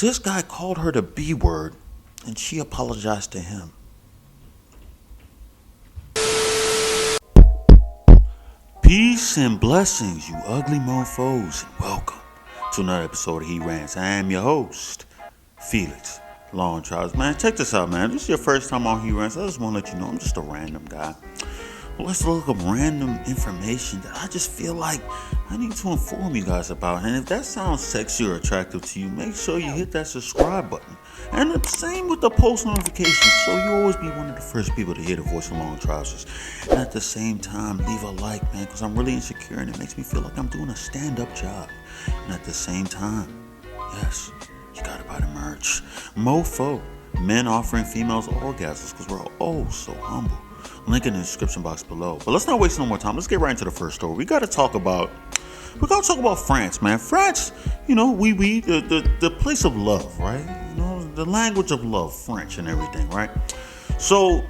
this guy called her the B word, and she apologized to him. Peace and blessings, you ugly mofos, and welcome to another episode of He Rants. I am your host, Felix Long Charles. Man, check this out, man. If this is your first time on He Rants, I just want to let you know I'm just a random guy. Well, let's look up random information that I just feel like I need to inform you guys about. And if that sounds sexy or attractive to you, make sure you hit that subscribe button. And the same with the post notifications, so you always be one of the first people to hear the voice of Long Trousers. And at the same time, leave a like, man, because I'm really insecure and it makes me feel like I'm doing a stand-up job. And at the same time, yes, you gotta buy the merch. Mofo, men offering females orgasms, because we're all so humble. Link in the description box below. But let's not waste no more time. Let's get right into the first story. We gotta talk about France, man. France, you know, the place of love, right? You know, the language of love, French and everything, right? So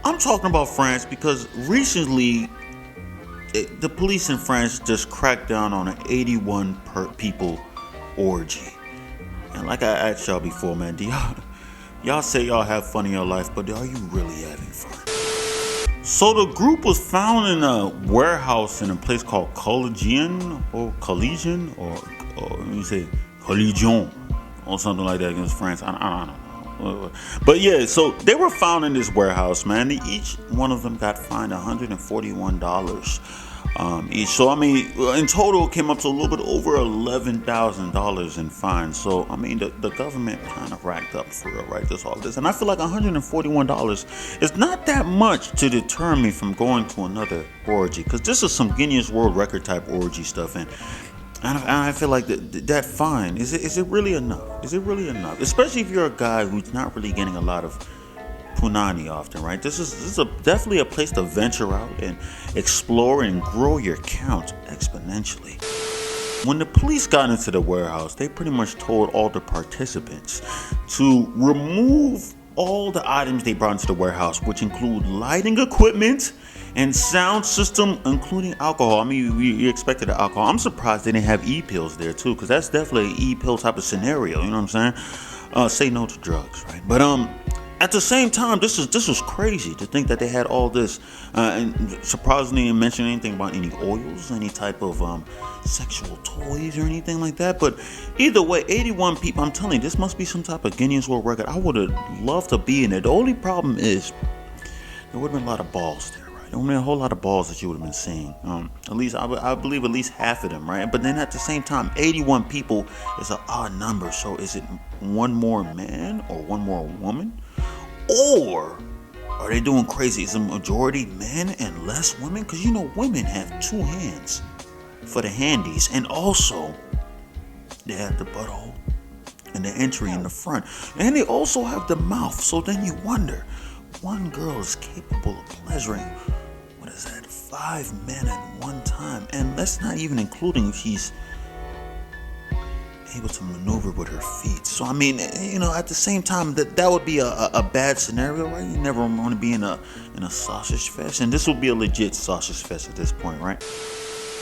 I'm talking about France because recently the police in France just cracked down on an 81 people orgy. And like I asked y'all before, man, do y'all say y'all have fun in your life, but are you really having fun? So the group was found in a warehouse in a place called Collegian or let me say Collegion or something like that against France. I don't know. But yeah, so they were found in this warehouse, man. Each one of them got fined $141 each. So I mean, in total, it came up to a little bit over $11,000 in fines. So I mean, the government kind of racked up for real, right? All this, and I feel like $141 is not that much to deter me from going to another orgy, because this is some Guinness World Record type orgy stuff, and I feel like that fine is it really enough? Is it really enough? Especially if you're a guy who's not really getting a lot of punani often, right? This is definitely a place to venture out and explore and grow your count exponentially. When the police got into the warehouse, they pretty much told all the participants to remove all the items they brought into the warehouse, which include lighting equipment and sound system, including alcohol. I mean, you expected the alcohol. I'm surprised they didn't have e-pills there too, because that's definitely an e-pill type of scenario. You know what I'm saying? Say no to drugs, right? But at the same time, this was crazy to think that they had all this, and surprisingly didn't mention anything about any oils, any type of sexual toys or anything like that. But either way, 81 people, I'm telling you, this must be some type of Guinness World Record. I would have loved to be in it. The only problem is there would have been a lot of balls there, right? There would have been a whole lot of balls that you would have been seeing. At least, I believe at least half of them, right? But then at the same time, 81 people is an odd number. So is it one more man or one more woman? Or are they doing crazy? Is the majority men and less women? Because you know women have two hands for the handies, and also they have the butthole and the entry in the front, and they also have the mouth. So then you wonder, one girl is capable of pleasuring, what is that, 5 men at one time? And that's not even including if she's able to maneuver with her feet. So I mean, you know, at the same time, that would be a bad scenario, right? You never want to be in a sausage fest, and this would be a legit sausage fest at this point, right?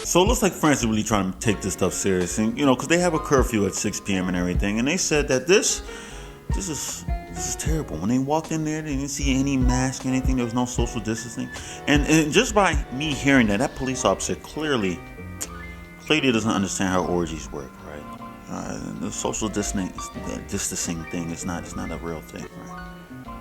So it looks like France is really trying to take this stuff serious, and you know, because they have a curfew at 6 p.m. and everything, and they said that this is terrible. When they walked in there, they didn't see any mask, anything. There was no social distancing, and just by me hearing that police officer clearly doesn't understand how orgies work. The social distancing thing is not a real thing,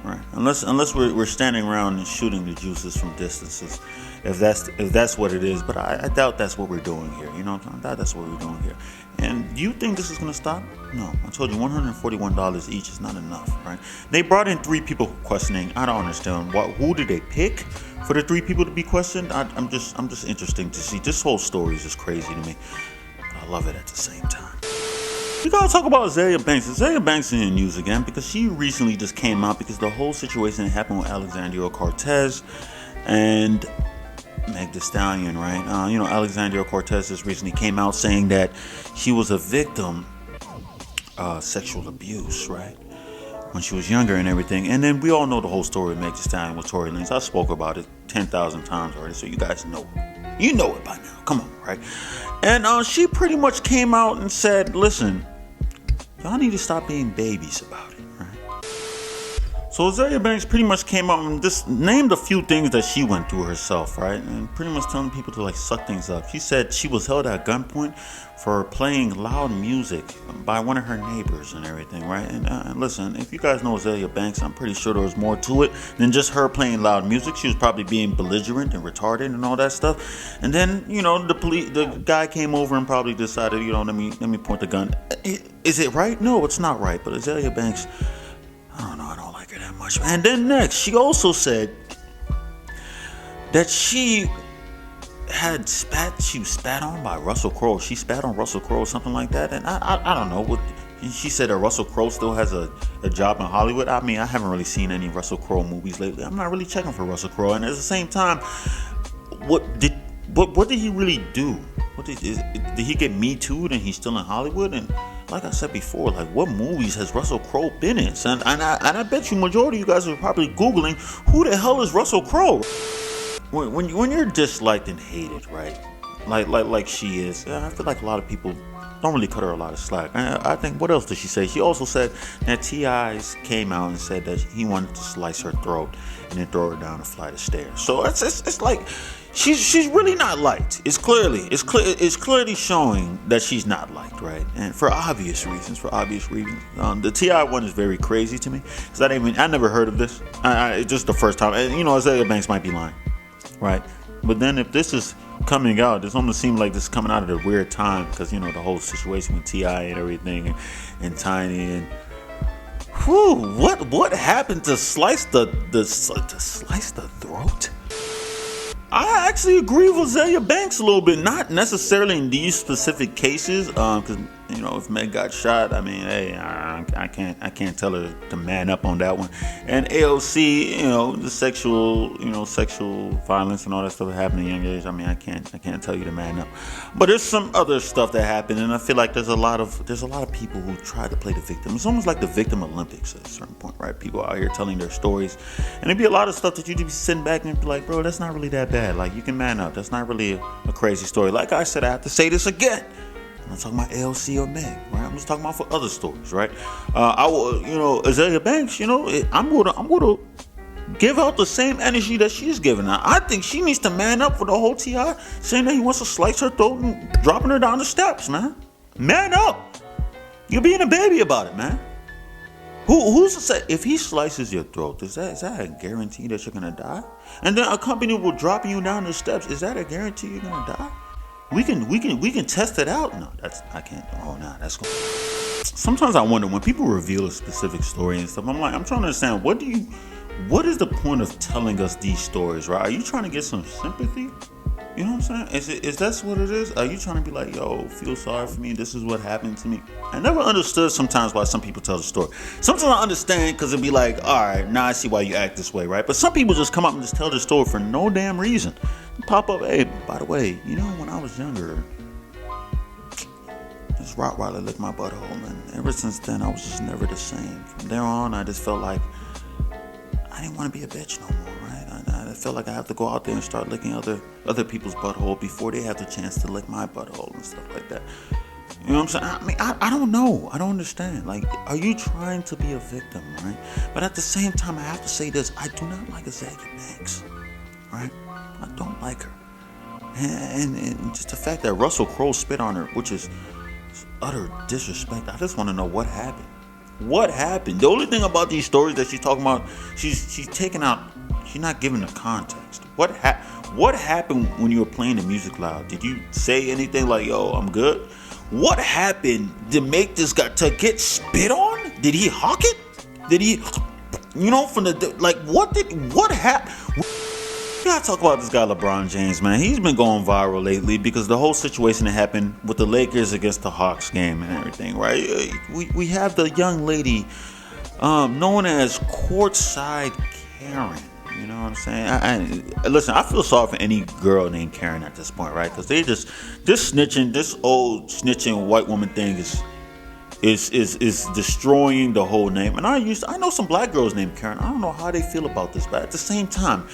right? Unless we're standing around and shooting the juices from distances, if that's what it is. But I doubt that's what we're doing here. You know, I doubt that's what we're doing here. And do you think this is gonna stop? No, I told you $141 each is not enough, right? They brought in 3 people questioning. I don't understand who did they pick for the 3 people to be questioned. I'm just interested to see. This whole story is just crazy to me. But I love it at the same time. We gotta talk about Azealia Banks. Azealia Banks is in the news again because she recently just came out because the whole situation that happened with Alexandria Cortez and Meg Thee Stallion, right? You know, Alexandria Cortez just recently came out saying that she was a victim of sexual abuse, right? When she was younger and everything. And then we all know the whole story of Meg Thee Stallion with Tory Lanez. I spoke about it 10,000 times already, so you guys know it. You know it by now. Come on, right? And she pretty much came out and said, listen, y'all need to stop being babies about it, right? So Azealia Banks pretty much came out and just named a few things that she went through herself, right? And pretty much telling people to like suck things up. She said she was held at gunpoint for playing loud music by one of her neighbors and everything, right? And listen, if you guys know Azealia Banks, I'm pretty sure there was more to it than just her playing loud music. She was probably being belligerent and retarded and all that stuff. And then, the guy came over and probably decided, let me point the gun. Is it right? No, it's not right. But Azealia Banks, I don't know, I don't like her that much. And then next, she also said that she was spat on by Russell Crowe. She spat on Russell Crowe, something like that. And I don't know what she said. That Russell Crowe still has a job in Hollywood. I mean, I haven't really seen any Russell Crowe movies lately. I'm not really checking for Russell Crowe. And at the same time, what did he really do? Did he get Me Too'd and he's still in Hollywood? And like I said before, like, what movies has Russell Crowe been in? And I bet you majority of you guys are probably Googling, who the hell is Russell Crowe? When you're disliked and hated, right? Like she is, I feel like a lot of people don't really cut her a lot of slack. I think, what else did she say? She also said that T.I.'s came out and said that he wanted to slice her throat and then throw her down a flight of stairs. So it's like she's really not liked. It's clearly showing that she's not liked, right? And for obvious reasons. The T.I. one is very crazy to me because I never heard of this. It's just the first time. And Azealia Banks might be lying, right? But then if this is coming out, this almost seems like this is coming out at a weird time because the whole situation with T.I. and everything and Tiny and what happened to slice the throat? I actually agree with Azealia Banks a little bit, not necessarily in these specific cases, because if Meg got shot, I mean, hey, I can't tell her to man up on that one. And AOC, the sexual violence and all that stuff that happened at a young age. I mean, I can't tell you to man up. But there's some other stuff that happened, and I feel like there's a lot of people who try to play the victim. It's almost like the victim Olympics at a certain point, right? People out here telling their stories, and there'd be a lot of stuff that you'd be sitting back and be like, bro, that's not really that bad. Like, you can man up. That's not really a crazy story. Like I said, I have to say this again. I'm not talking about ALC or Meg, right? I'm just talking about for other stories, right? Azealia Banks, I'm gonna give out the same energy that she's giving out. I think she needs to man up for the whole T.I. saying that he wants to slice her throat and dropping her down the steps, man. Man up. You're being a baby about it, man. Who's to say if he slices your throat, is that a guarantee that you're gonna die? And then a company will drop you down the steps. Is that a guarantee you're gonna die? We can test it out. No, I can't. Oh, no, that's cool. Sometimes I wonder when people reveal a specific story and stuff. I'm trying to understand what is the point of telling us these stories, right? Are you trying to get some sympathy? You know what I'm saying? Is that what it is? Are you trying to be like, yo, feel sorry for me? This is what happened to me. I never understood sometimes why some people tell the story. Sometimes I understand because it'd be like, all right, now I see why you act this way, right? But some people just come up and just tell the story for no damn reason. Pop up, hey, by the way, when I was younger, this Rottweiler licked my butthole, and ever since then, I was just never the same. From there on, I just felt like I didn't want to be a bitch no more, right? I felt like I have to go out there and start licking other people's butthole before they have the chance to lick my butthole and stuff like that. You know what I'm saying? I mean, I don't know. I don't understand. Like, are you trying to be a victim, right? But at the same time, I have to say this. I do not like Azealia Banks, right? I don't like her. And just the fact that Russell Crowe spit on her, which is utter disrespect. I just want to know what happened. What happened? The only thing about these stories that she's talking about, she's taking out, she's not giving the context. What happened when you were playing the music loud? Did you say anything like, yo, I'm good? What happened to make this guy to get spit on? Did he hawk it? Did he, from the, like, what happened? We gotta talk about this guy LeBron James, man. He's been going viral lately because the whole situation that happened with the Lakers against the Hawks game and everything, right? We have the young lady known as Courtside Karen. You know what I'm saying? Listen, I feel sorry for any girl named Karen at this point, right? Because they this old snitching white woman thing is destroying the whole name. And I know some black girls named Karen. I don't know how they feel about this, but at the same time,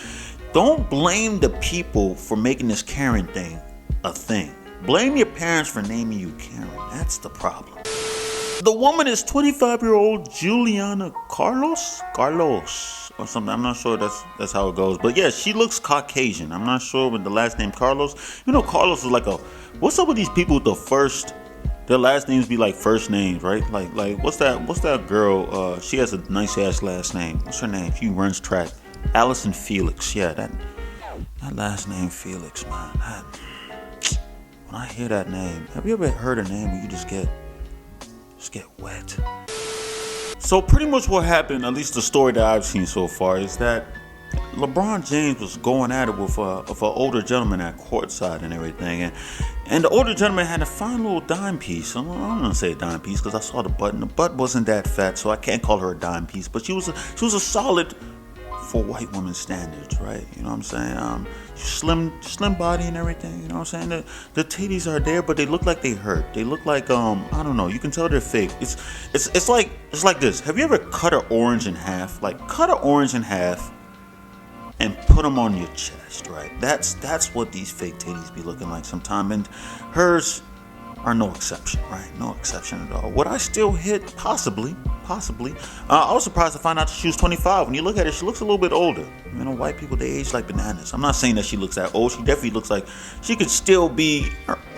don't blame the people for making this Karen thing a thing. Blame your parents for naming you Karen. That's the problem. The woman is 25-year-old Juliana Carlos or something. I'm not sure that's how it goes. But yeah, she looks Caucasian. I'm not sure with the last name Carlos. You know, Carlos is like a, what's up with these people with their last names be like first names, right? Like what's that girl? She has a nice ass last name. What's her name? She runs track. Allison Felix. Yeah, that last name Felix, man. When I hear that name, have you ever heard a name where you just get wet? So pretty much what happened, at least the story that I've seen so far, is that LeBron James was going at it with an older gentleman at Courtside and everything, and the older gentleman had a fine little dime piece. I'm gonna say a dime piece because I saw the butt, and the butt wasn't that fat, so I can't call her a dime piece. But she was a solid for white women standards, right? You know what I'm saying? Slim body and everything. You know what I'm saying? The titties are there, but they look like they hurt. They look like I don't know. You can tell they're fake. It's like this. Have you ever cut an orange in half? Like cut an orange in half and put them on your chest, right? That's what these fake titties be looking like sometimes, and hers are no exception, right? No exception at all. Would I still hit? Possibly. I was surprised to find out she was 25. When you look at her, she looks a little bit older. You know, white people, they age like bananas. I'm not saying that she looks that old. She definitely looks like she could still be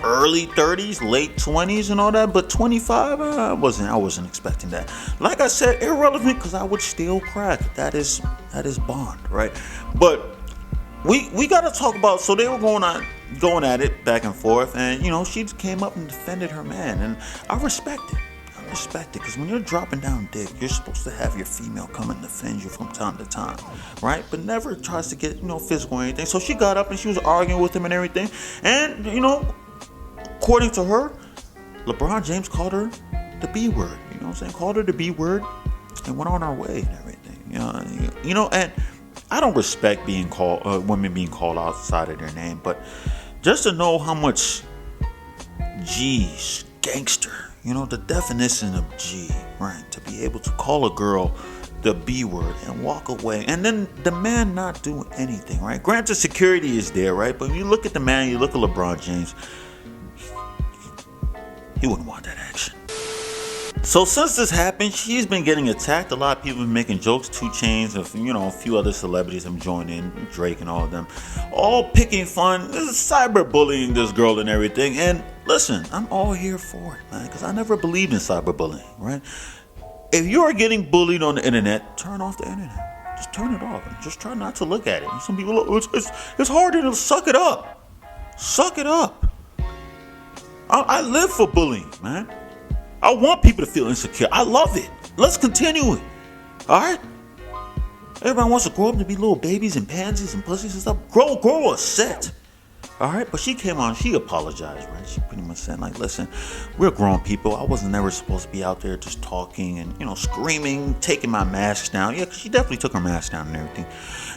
early 30s, late 20s and all that, but 25, I wasn't expecting that. Like I said, irrelevant because I would still crack. That is Bond, right? But we got to talk about, so they were going at it back and forth, and you know, she came up and defended her man, and I respect it because when you're dropping down dick, you're supposed to have your female come and defend you from time to time, right? But never tries to get, you know, physical or anything. So she got up and she was arguing with him and everything, and you know, according to her, LeBron James called her the B word. You know what I'm saying? Called her the B word and went on our way and everything. You know, and I don't respect women being called outside of their name, but just to know how much G's, gangster, you know, the definition of G, right? To be able to call a girl the B word and walk away, and then the man not do anything, right? Granted, security is there, right? But when you look at the man, you look at LeBron James, he wouldn't want that action. So since this happened, she's been getting attacked. A lot of people have been making jokes. 2 Chainz, you know, a few other celebrities have joined in, Drake and all of them, all picking fun. This is cyberbullying this girl and everything. And listen, I'm all here for it, man, because I never believed in cyberbullying, right? If you are getting bullied on the internet, turn off the internet. Just turn it off. Just try not to look at it. And some people, it's harder to suck it up. Suck it up. I live for bullying, man. I want people to feel insecure. I love it. Let's continue it. All right? Everybody wants to grow up to be little babies and pansies and pussies and stuff. Grow a set. All right? But she came on. She apologized, right? She pretty much said, like, listen, we're grown people. I wasn't never supposed to be out there just talking and, you know, screaming, taking my mask down. Yeah, because she definitely took her mask down and everything.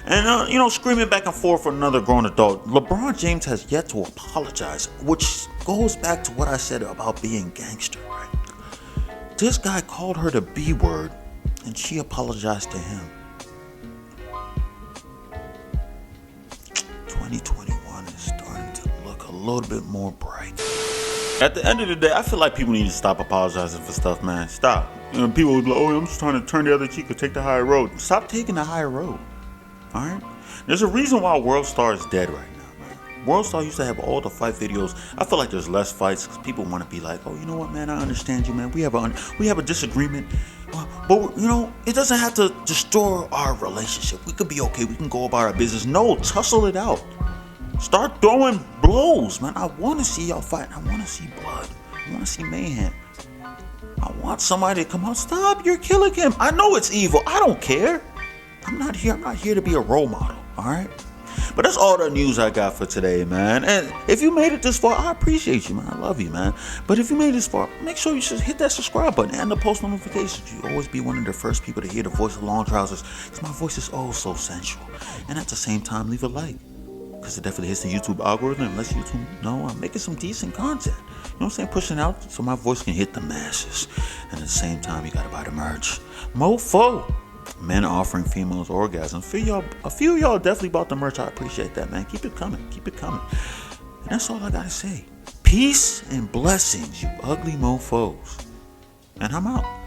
And, you know, screaming back and forth for another grown adult. LeBron James has yet to apologize, which goes back to what I said about being gangster, right? This guy called her the B word, and she apologized to him. 2021 is starting to look a little bit more bright. At the end of the day, I feel like people need to stop apologizing for stuff, man. Stop. You know, people will be like, oh, I'm just trying to turn the other cheek or take the higher road. Stop taking the higher road. All right? There's a reason why World Star is dead right now. World Star used to have all the fight videos. I feel like there's less fights because people want to be like, oh, you know what, man, I understand you, man. We have a disagreement, but you know, it doesn't have to destroy our relationship. We could be okay. We can go about our business. No, tussle it out. Start throwing blows, man. I want to see y'all fight. I want to see blood. I want to see mayhem. I want somebody to come out. Stop! You're killing him. I know it's evil. I don't care. I'm not here to be a role model. All right. But that's all the news I got for today, man. And if you made it this far, I appreciate you, man. I love you, man. But if you made it this far, make sure you should hit that subscribe button and the post notifications. You always be one of the first people to hear the voice of Long Trousers, because my voice is oh so sensual. And at the same time, leave a like, because it definitely hits the YouTube algorithm and lets YouTube know I'm making some decent content. You know what I'm saying? Pushing out so my voice can hit the masses. And at the same time, you gotta buy the merch. Mofo. Men offering females orgasms. A few of y'all definitely bought the merch. I appreciate that, man. Keep it coming. And that's all I gotta say. Peace and blessings, you ugly mofos. And I'm out.